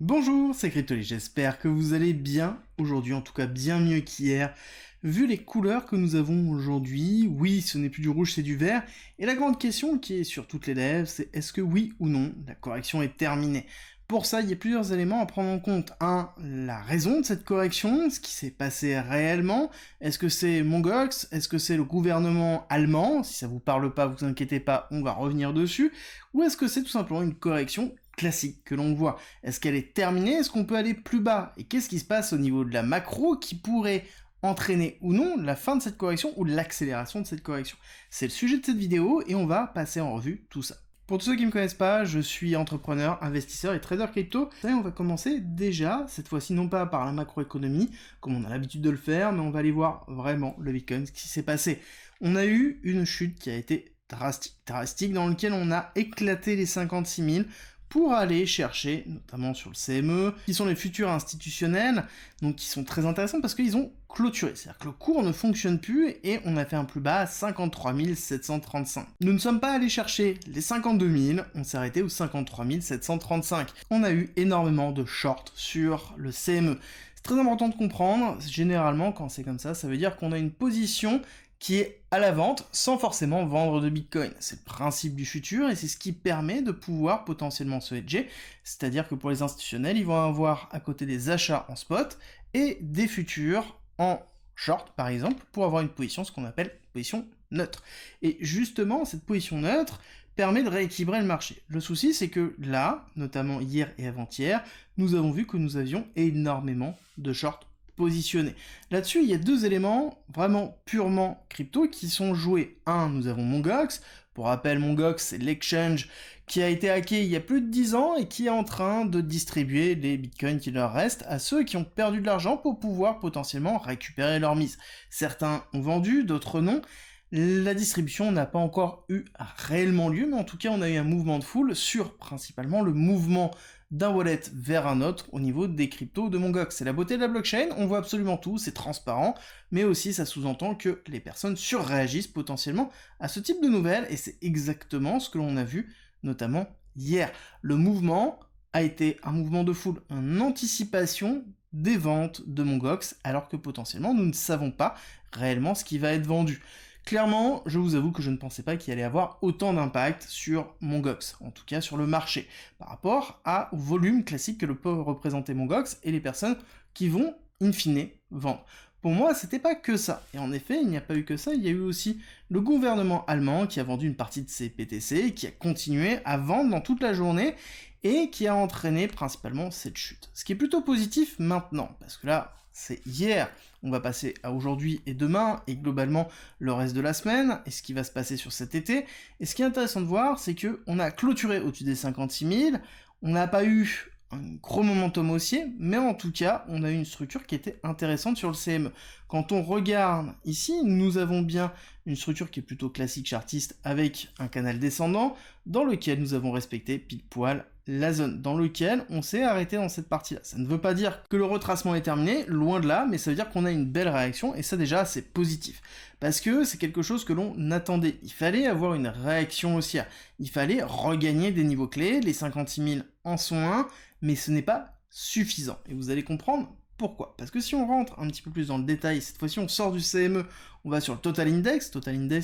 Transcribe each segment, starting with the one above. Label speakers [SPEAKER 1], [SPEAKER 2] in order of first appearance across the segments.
[SPEAKER 1] Bonjour, c'est Cryptoly, j'espère que vous allez bien aujourd'hui, en tout cas bien mieux qu'hier. Vu les couleurs que nous avons aujourd'hui, oui, ce n'est plus du rouge, c'est du vert. Et la grande question qui est sur toutes les lèvres, c'est est-ce que oui ou non, la correction est terminée? Pour ça, il y a plusieurs éléments à prendre en compte. Un, la raison de cette correction, ce qui s'est passé réellement. Est-ce que c'est Mongox? Est-ce que c'est le gouvernement allemand? Si ça vous parle pas, vous inquiétez pas, on va revenir dessus. Ou est-ce que c'est tout simplement une correction classique que l'on voit? Est-ce qu'elle est terminée? Est-ce qu'on peut aller plus bas? Et qu'est-ce qui se passe au niveau de la macro qui pourrait entraîner ou non la fin de cette correction ou l'accélération de cette correction? C'est le sujet de cette vidéo et on va passer en revue tout ça. Pour tous ceux qui ne me connaissent pas, je suis entrepreneur, investisseur et trader crypto. Et on va commencer déjà, cette fois-ci non pas par la macroéconomie, comme on a l'habitude de le faire, mais on va aller voir vraiment le Bitcoin, ce qui s'est passé. On a eu une chute qui a été drastique, dans lequel on a éclaté les 56 000 pour aller chercher, notamment sur le CME, qui sont les futurs institutionnels, donc qui sont très intéressants parce qu'ils ont clôturé. C'est-à-dire que le cours ne fonctionne plus et on a fait un plus bas à 53 735. Nous ne sommes pas allés chercher les 52 000, on s'est arrêté aux 53 735. On a eu énormément de shorts sur le CME. C'est très important de comprendre, généralement quand c'est comme ça veut dire qu'on a une position qui est à la vente sans forcément vendre de Bitcoin. C'est le principe du futur et c'est ce qui permet de pouvoir potentiellement se hedger, c'est-à-dire que pour les institutionnels, ils vont avoir à côté des achats en spot et des futurs en short par exemple pour avoir une position, ce qu'on appelle position neutre. Et justement, cette position neutre permet de rééquilibrer le marché. Le souci, c'est que là, notamment hier et avant-hier, nous avons vu que nous avions énormément de shorts positionné. Là-dessus, il y a deux éléments vraiment purement crypto qui sont joués. Un, nous avons Mongox. Pour rappel, Mongox, c'est l'exchange qui a été hacké il y a plus de 10 ans et qui est en train de distribuer les bitcoins qui leur restent à ceux qui ont perdu de l'argent pour pouvoir potentiellement récupérer leur mise. Certains ont vendu, d'autres non. La distribution n'a pas encore eu réellement lieu, mais en tout cas, on a eu un mouvement de foule sur principalement le mouvement d'un wallet vers un autre au niveau des cryptos de Mongox. C'est la beauté de la blockchain, on voit absolument tout, c'est transparent, mais aussi ça sous-entend que les personnes surréagissent potentiellement à ce type de nouvelles, et c'est exactement ce que l'on a vu, notamment hier. Le mouvement a été un mouvement de foule, une anticipation des ventes de Mongox, alors que potentiellement nous ne savons pas réellement ce qui va être vendu. Clairement, je vous avoue que je ne pensais pas qu'il allait avoir autant d'impact sur Mongox, en tout cas sur le marché, par rapport au volume classique que le peut représenter Mongox et les personnes qui vont, in fine, vendre. Pour moi, c'était pas que ça. Et en effet, il n'y a pas eu que ça, il y a eu aussi le gouvernement allemand qui a vendu une partie de ses PTC, qui a continué à vendre dans toute la journée, et qui a entraîné principalement cette chute. Ce qui est plutôt positif maintenant, parce que là, c'est hier, on va passer à aujourd'hui et demain, et globalement le reste de la semaine, et ce qui va se passer sur cet été. Et ce qui est intéressant de voir, c'est que on a clôturé au-dessus des 56 000, on n'a pas eu un gros momentum haussier, mais en tout cas, on a eu une structure qui était intéressante sur le CME. Quand on regarde ici, nous avons bien une structure qui est plutôt classique chartiste avec un canal descendant, dans lequel nous avons respecté pile poil la zone dans laquelle on s'est arrêté dans cette partie-là. Ça ne veut pas dire que le retracement est terminé, loin de là, mais ça veut dire qu'on a une belle réaction, et ça déjà c'est positif. Parce que c'est quelque chose que l'on attendait. Il fallait avoir une réaction haussière. Il fallait regagner des niveaux clés, les 56 000 en sont un, mais ce n'est pas suffisant. Et vous allez comprendre pourquoi. Parce que si on rentre un petit peu plus dans le détail, cette fois-ci on sort du CME, on va sur le Total Index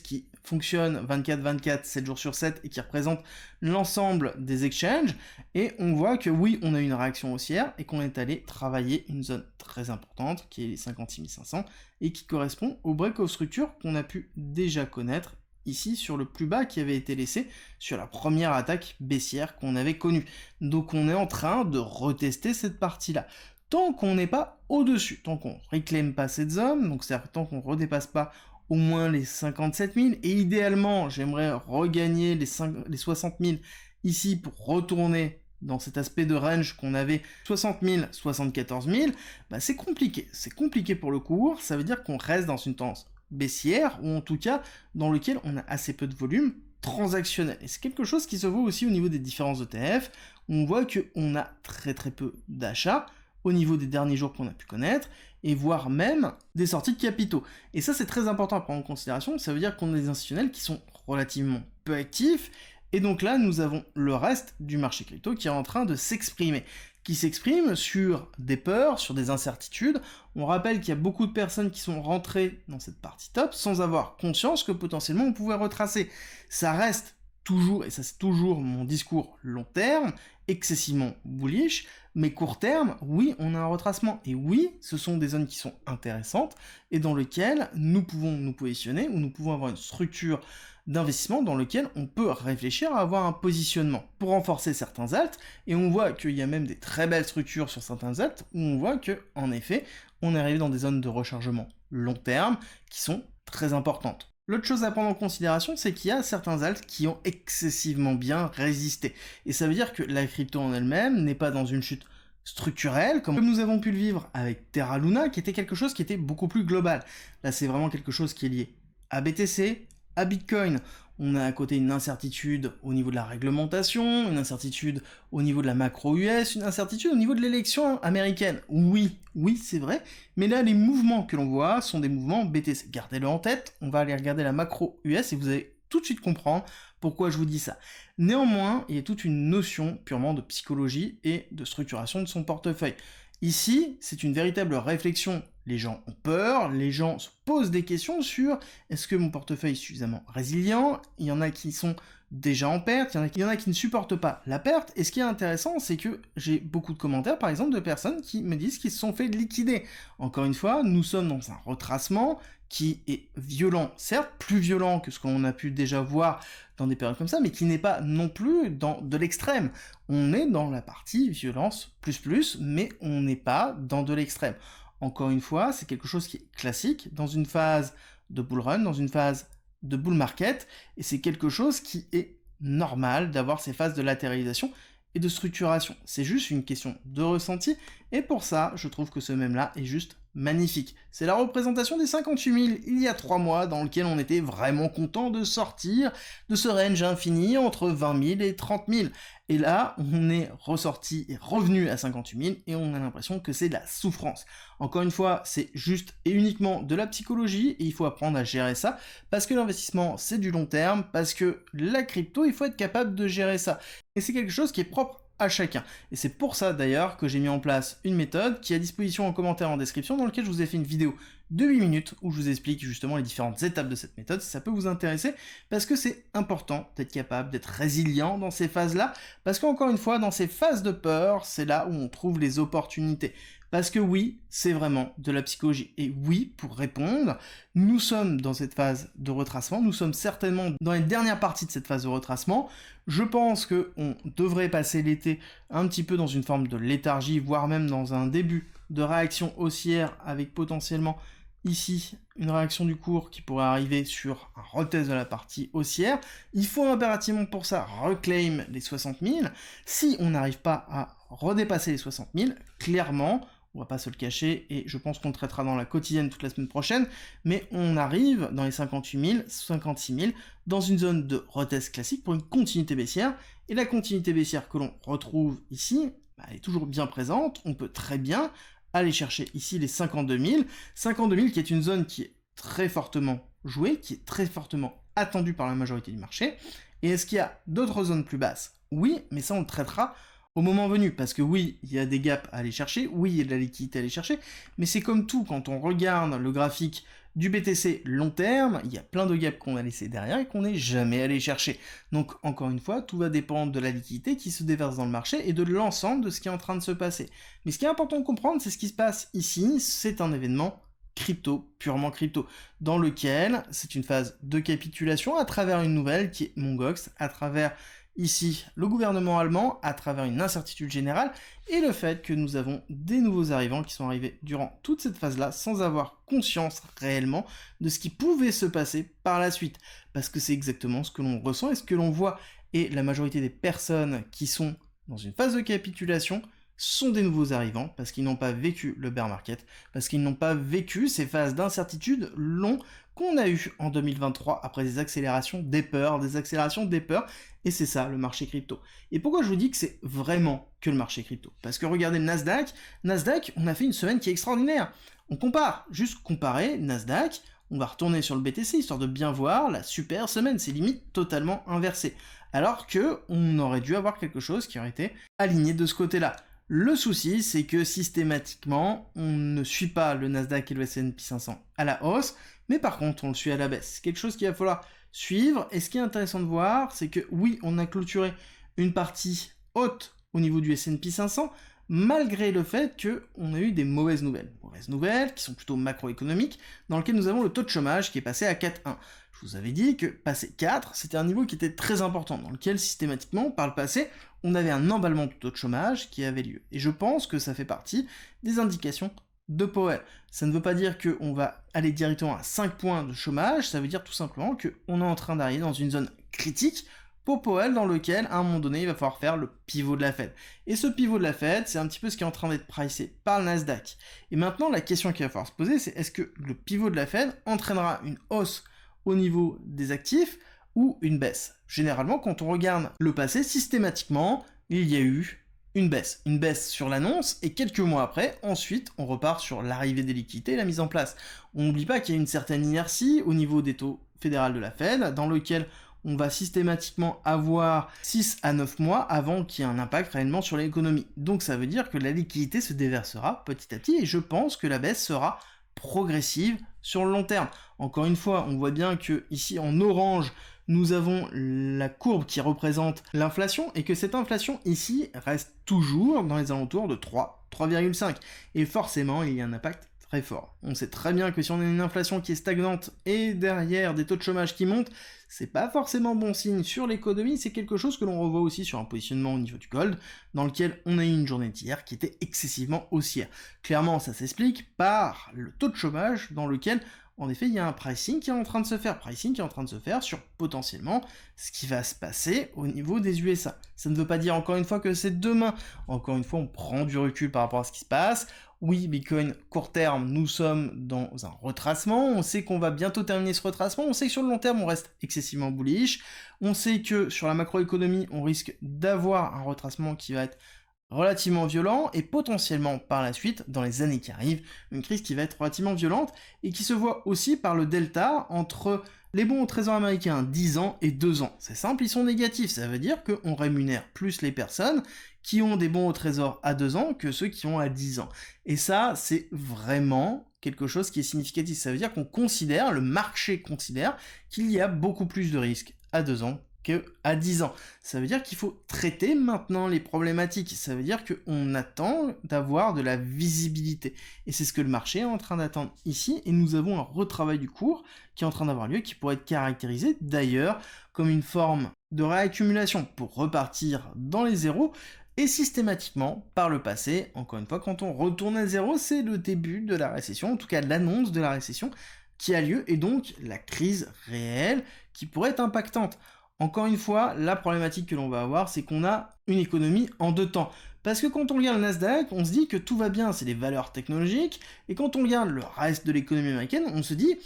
[SPEAKER 1] qui fonctionne 24/24, 7 jours sur 7, et qui représente l'ensemble des exchanges, et on voit que oui, on a une réaction haussière, et qu'on est allé travailler une zone très importante, qui est les 56 500, et qui correspond au break-off structure qu'on a pu déjà connaître ici sur le plus bas qui avait été laissé sur la première attaque baissière qu'on avait connue. Donc on est en train de retester cette partie-là. Tant qu'on n'est pas au-dessus, tant qu'on réclame pas cette zone, donc c'est-à-dire tant qu'on redépasse pas au moins les 57 000, et idéalement, j'aimerais regagner les 60 000 ici pour retourner dans cet aspect de range qu'on avait 60 000, 74 000, bah c'est compliqué. C'est compliqué pour le cours, ça veut dire qu'on reste dans une tendance baissière, ou en tout cas dans lequel on a assez peu de volume transactionnel. Et c'est quelque chose qui se voit aussi au niveau des différents ETF, où on voit qu'on a très peu d'achats, au niveau des derniers jours qu'on a pu connaître, et voire même des sorties de capitaux. Et ça, c'est très important à prendre en considération, ça veut dire qu'on a des institutionnels qui sont relativement peu actifs, et donc là, nous avons le reste du marché crypto qui est en train de s'exprimer. qui s'exprime sur des peurs, sur des incertitudes. On rappelle qu'il y a beaucoup de personnes qui sont rentrées dans cette partie top sans avoir conscience que potentiellement on pouvait retracer. Ça reste toujours, et ça c'est toujours mon discours long terme, excessivement bullish, mais court terme, oui, on a un retracement, et oui, ce sont des zones qui sont intéressantes, et dans lesquelles nous pouvons nous positionner, ou nous pouvons avoir une structure d'investissement dans lequel on peut réfléchir à avoir un positionnement pour renforcer certains alts, et on voit qu'il y a même des très belles structures sur certains alts, où on voit que, en effet, on est arrivé dans des zones de rechargement long terme qui sont très importantes. L'autre chose à prendre en considération, c'est qu'il y a certains alts qui ont excessivement bien résisté. Et ça veut dire que la crypto en elle-même n'est pas dans une chute structurelle, comme nous avons pu le vivre avec Terra Luna, qui était quelque chose qui était beaucoup plus global. Là, c'est vraiment quelque chose qui est lié à BTC, à Bitcoin. On a à côté une incertitude au niveau de la réglementation, une incertitude au niveau de la macro US, une incertitude au niveau de l'élection américaine. Oui, c'est vrai, mais là les mouvements que l'on voit sont des mouvements BTC. Gardez-le en tête, on va aller regarder la macro US et vous allez tout de suite comprendre pourquoi je vous dis ça. Néanmoins, il y a toute une notion purement de psychologie et de structuration de son portefeuille. Ici, c'est une véritable réflexion. Les gens ont peur, les gens se posent des questions sur est-ce que mon portefeuille est suffisamment résilient. Il y en a qui sont déjà en perte, il y en a qui ne supportent pas la perte. Et ce qui est intéressant, c'est que j'ai beaucoup de commentaires, par exemple, de personnes qui me disent qu'ils se sont fait liquider. Encore une fois, nous sommes dans un retracement qui est violent, certes plus violent que ce qu'on a pu déjà voir dans des périodes comme ça, mais qui n'est pas non plus dans de l'extrême. On est dans la partie violence plus, mais on n'est pas dans de l'extrême. Encore une fois, c'est quelque chose qui est classique dans une phase de bull run, dans une phase de bull market, et c'est quelque chose qui est normal d'avoir ces phases de latéralisation et de structuration. C'est juste une question de ressenti, et pour ça, je trouve que ce mème-là est juste magnifique. C'est la représentation des 58 000 il y a 3 mois, dans lequel on était vraiment content de sortir de ce range infini entre 20 000 et 30 000. Et là, on est ressorti et revenu à 58 000, et on a l'impression que c'est de la souffrance. Encore une fois, c'est juste et uniquement de la psychologie, et il faut apprendre à gérer ça, parce que l'investissement, c'est du long terme, parce que la crypto, il faut être capable de gérer ça. Et c'est quelque chose qui est propre à chacun. Et c'est pour ça d'ailleurs que j'ai mis en place une méthode qui est à disposition en commentaire en description, dans lequel je vous ai fait une vidéo de 8 minutes où je vous explique justement les différentes étapes de cette méthode, si ça peut vous intéresser, parce que c'est important d'être capable d'être résilient dans ces phases-là, parce qu'encore une fois, dans ces phases de peur, c'est là où on trouve les opportunités. Parce que oui, c'est vraiment de la psychologie. Et oui, pour répondre, nous sommes dans cette phase de retracement, nous sommes certainement dans les dernières parties de cette phase de retracement. Je pense qu'on devrait passer l'été un petit peu dans une forme de léthargie, voire même dans un début de réaction haussière, avec potentiellement ici une réaction du cours qui pourrait arriver sur un retest de la partie haussière. Il faut impérativement pour ça reclaim les 60 000. Si on n'arrive pas à redépasser les 60 000, clairement, on va pas se le cacher, et je pense qu'on le traitera dans la quotidienne toute la semaine prochaine, mais on arrive dans les 58 000, 56 000, dans une zone de retest classique pour une continuité baissière, et la continuité baissière que l'on retrouve ici, elle est toujours bien présente, on peut très bien aller chercher ici les 52 000, 52 000 qui est une zone qui est très fortement jouée, qui est très fortement attendue par la majorité du marché, et est-ce qu'il y a d'autres zones plus basses? Oui, mais ça on le traitera au moment venu, parce que oui, il y a des gaps à aller chercher, oui, il y a de la liquidité à aller chercher, mais c'est comme tout, quand on regarde le graphique du BTC long terme, il y a plein de gaps qu'on a laissés derrière et qu'on n'est jamais allé chercher. Donc, encore une fois, tout va dépendre de la liquidité qui se déverse dans le marché et de l'ensemble de ce qui est en train de se passer. Mais ce qui est important de comprendre, c'est ce qui se passe ici, c'est un événement crypto, purement crypto, dans lequel c'est une phase de capitulation à travers une nouvelle qui est Mongox, à travers ici le gouvernement allemand, à travers une incertitude générale, et le fait que nous avons des nouveaux arrivants qui sont arrivés durant toute cette phase-là sans avoir conscience réellement de ce qui pouvait se passer par la suite. Parce que c'est exactement ce que l'on ressent et ce que l'on voit. Et la majorité des personnes qui sont dans une phase de capitulation sont des nouveaux arrivants, parce qu'ils n'ont pas vécu le bear market, parce qu'ils n'ont pas vécu ces phases d'incertitude longues qu'on a eues en 2023 après des accélérations des peurs, et c'est ça le marché crypto. Et pourquoi je vous dis que c'est vraiment que le marché crypto? Parce que regardez le Nasdaq, on a fait une semaine qui est extraordinaire. On compare, juste comparer Nasdaq, on va retourner sur le BTC histoire de bien voir la super semaine, c'est limite totalement inversé. Alors que on aurait dû avoir quelque chose qui aurait été aligné de ce côté-là. Le souci, c'est que systématiquement, on ne suit pas le Nasdaq et le S&P 500 à la hausse, mais par contre, on le suit à la baisse. C'est quelque chose qu'il va falloir suivre, et ce qui est intéressant de voir, c'est que oui, on a clôturé une partie haute au niveau du S&P 500, malgré le fait qu'on a eu des mauvaises nouvelles. Mauvaises nouvelles qui sont plutôt macroéconomiques, dans lesquelles nous avons le taux de chômage qui est passé à 4,1. Je vous avais dit que passer 4, c'était un niveau qui était très important, dans lequel systématiquement, par le passé, on avait un emballement du taux de chômage qui avait lieu. Et je pense que ça fait partie des indications de Powell. Ça ne veut pas dire qu'on va aller directement à 5 points de chômage, ça veut dire tout simplement qu'on est en train d'arriver dans une zone critique pour Powell, dans lequel, à un moment donné, il va falloir faire le pivot de la Fed. Et ce pivot de la Fed, c'est un petit peu ce qui est en train d'être pricé par le Nasdaq. Et maintenant, la question qu'il va falloir se poser, c'est est-ce que le pivot de la Fed entraînera une hausse au niveau des actifs ou une baisse? Généralement, quand on regarde le passé, systématiquement, il y a eu une baisse sur l'annonce, et quelques mois après, ensuite, on repart sur l'arrivée des liquidités et la mise en place. On n'oublie pas qu'il y a une certaine inertie au niveau des taux fédéraux de la Fed, dans lequel on va systématiquement avoir 6 à 9 mois avant qu'il y ait un impact réellement sur l'économie. Donc ça veut dire que la liquidité se déversera petit à petit, et je pense que la baisse sera progressive sur le long terme. Encore une fois, on voit bien que ici en orange, nous avons la courbe qui représente l'inflation, et que cette inflation ici reste toujours dans les alentours de 3,5. Et forcément, il y a un impact très fort. On sait très bien que si on a une inflation qui est stagnante et derrière des taux de chômage qui montent, c'est pas forcément bon signe sur l'économie, c'est quelque chose que l'on revoit aussi sur un positionnement au niveau du gold, dans lequel on a eu une journée d'hier qui était excessivement haussière. Clairement, ça s'explique par le taux de chômage dans lequel, en effet, il y a un pricing qui est en train de se faire, sur potentiellement ce qui va se passer au niveau des USA. Ça ne veut pas dire encore une fois que c'est demain. Encore une fois, on prend du recul par rapport à ce qui se passe. Oui, Bitcoin, court terme, nous sommes dans un retracement, on sait qu'on va bientôt terminer ce retracement, on sait que sur le long terme, on reste excessivement bullish, on sait que sur la macroéconomie, on risque d'avoir un retracement qui va être relativement violent, et potentiellement par la suite, dans les années qui arrivent, une crise qui va être relativement violente, et qui se voit aussi par le delta entre les bons au trésor américain 10 ans et 2 ans. C'est simple, ils sont négatifs, ça veut dire qu'on rémunère plus les personnes qui ont des bons au trésor à 2 ans que ceux qui ont à 10 ans. Et ça, c'est vraiment quelque chose qui est significatif. Ça veut dire le marché considère qu'il y a beaucoup plus de risques à 2 ans qu'à 10 ans. Ça veut dire qu'il faut traiter maintenant les problématiques. Ça veut dire qu'on attend d'avoir de la visibilité. Et c'est ce que le marché est en train d'attendre ici. Et nous avons un retravail du cours qui est en train d'avoir lieu, qui pourrait être caractérisé d'ailleurs comme une forme de réaccumulation pour repartir dans les zéros. Et systématiquement, par le passé, encore une fois, quand on retourne à zéro, c'est le début de la récession, en tout cas l'annonce de la récession qui a lieu, et donc la crise réelle qui pourrait être impactante. Encore une fois, la problématique que l'on va avoir, c'est qu'on a une économie en deux temps. Parce que quand on regarde le Nasdaq, on se dit que tout va bien, c'est des valeurs technologiques, et quand on regarde le reste de l'économie américaine, on se dit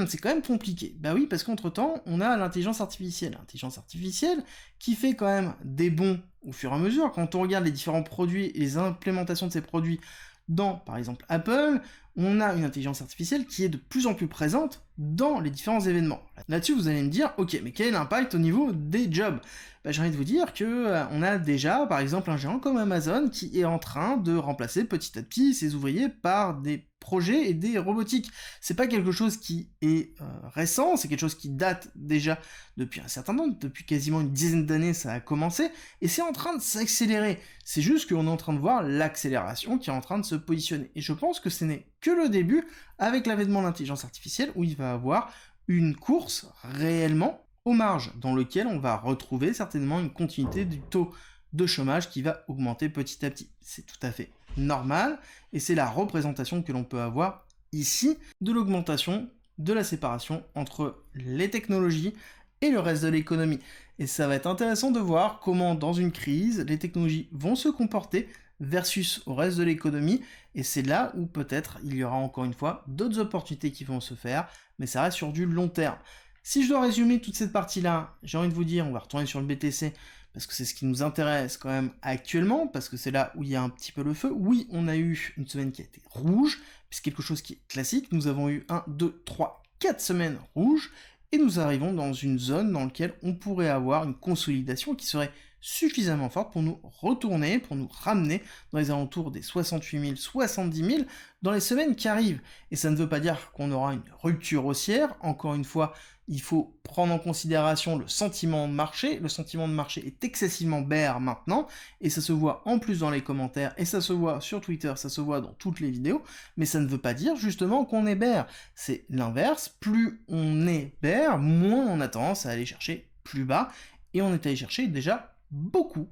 [SPEAKER 1] c'est quand même compliqué. Bah oui, parce qu'entre-temps, on a l'intelligence artificielle. L'intelligence artificielle qui fait quand même des bons au fur et à mesure. Quand on regarde les différents produits et les implémentations de ces produits dans, par exemple, Apple, on a une intelligence artificielle qui est de plus en plus présente dans les différents événements. Là-dessus, vous allez me dire, ok, mais quel est l'impact au niveau des jobs? J'ai envie de vous dire que on a déjà, par exemple, un géant comme Amazon qui est en train de remplacer petit à petit ses ouvriers par des projets et des robotiques. C'est pas quelque chose qui est récent, c'est quelque chose qui date déjà depuis un certain temps, depuis quasiment une dizaine d'années ça a commencé, et c'est en train de s'accélérer. C'est juste qu'on est en train de voir l'accélération qui est en train de se positionner. Et je pense que ce n'est que le début avec l'avènement de l'intelligence artificielle où il va avoir une course réellement aux marges, dans lequel on va retrouver certainement une continuité du taux de chômage qui va augmenter petit à petit. C'est tout à fait normal, et c'est la représentation que l'on peut avoir ici de l'augmentation de la séparation entre les technologies et le reste de l'économie. Et ça va être intéressant de voir comment dans une crise, les technologies vont se comporter versus au reste de l'économie, et c'est là où peut-être il y aura encore une fois d'autres opportunités qui vont se faire, mais ça reste sur du long terme. Si je dois résumer toute cette partie-là, j'ai envie de vous dire, on va retourner sur le BTC, parce que c'est ce qui nous intéresse quand même actuellement, parce que c'est là où il y a un petit peu le feu. Oui, on a eu une semaine qui a été rouge, c'est quelque chose qui est classique, nous avons eu 1, 2, 3, 4 semaines rouges, et nous arrivons dans une zone dans laquelle on pourrait avoir une consolidation qui serait suffisamment forte pour nous retourner, pour nous ramener dans les alentours des 68 000, 70 000 dans les semaines qui arrivent. Et ça ne veut pas dire qu'on aura une rupture haussière. Encore une fois, il faut prendre en considération le sentiment de marché. Le sentiment de marché est excessivement bear maintenant, et ça se voit en plus dans les commentaires, et ça se voit sur Twitter, ça se voit dans toutes les vidéos, mais ça ne veut pas dire justement qu'on est bear. C'est l'inverse, plus on est bear, moins on a tendance à aller chercher plus bas, et on est allé chercher déjà beaucoup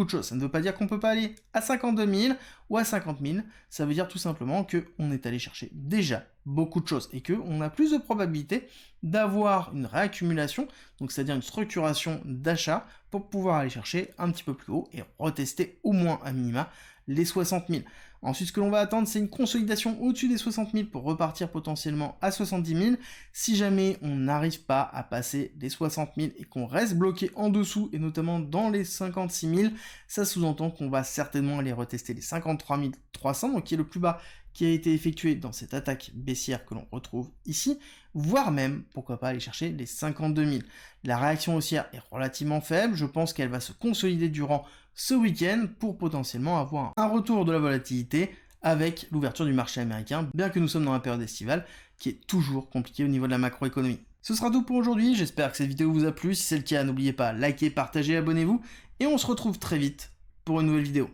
[SPEAKER 1] de choses. Ça ne veut pas dire qu'on peut pas aller à 52 000 ou à 50 000, ça veut dire tout simplement qu'on est allé chercher déjà beaucoup de choses, et qu'on a plus de probabilité d'avoir une réaccumulation, donc c'est-à-dire une structuration d'achat, pour pouvoir aller chercher un petit peu plus haut, et retester au moins à minima les 60 000. Ensuite, ce que l'on va attendre, c'est une consolidation au-dessus des 60 000 pour repartir potentiellement à 70 000. Si jamais on n'arrive pas à passer les 60 000 et qu'on reste bloqué en dessous, et notamment dans les 56 000, ça sous-entend qu'on va certainement aller retester les 53 300, donc qui est le plus bas qui a été effectué dans cette attaque baissière que l'on retrouve ici, voire même, pourquoi pas, aller chercher les 52 000. La réaction haussière est relativement faible, je pense qu'elle va se consolider durant ce week-end pour potentiellement avoir un retour de la volatilité avec l'ouverture du marché américain, bien que nous sommes dans la période estivale qui est toujours compliquée au niveau de la macroéconomie. Ce sera tout pour aujourd'hui, j'espère que cette vidéo vous a plu, si c'est le cas, n'oubliez pas, likez, partagez, abonnez-vous, et on se retrouve très vite pour une nouvelle vidéo.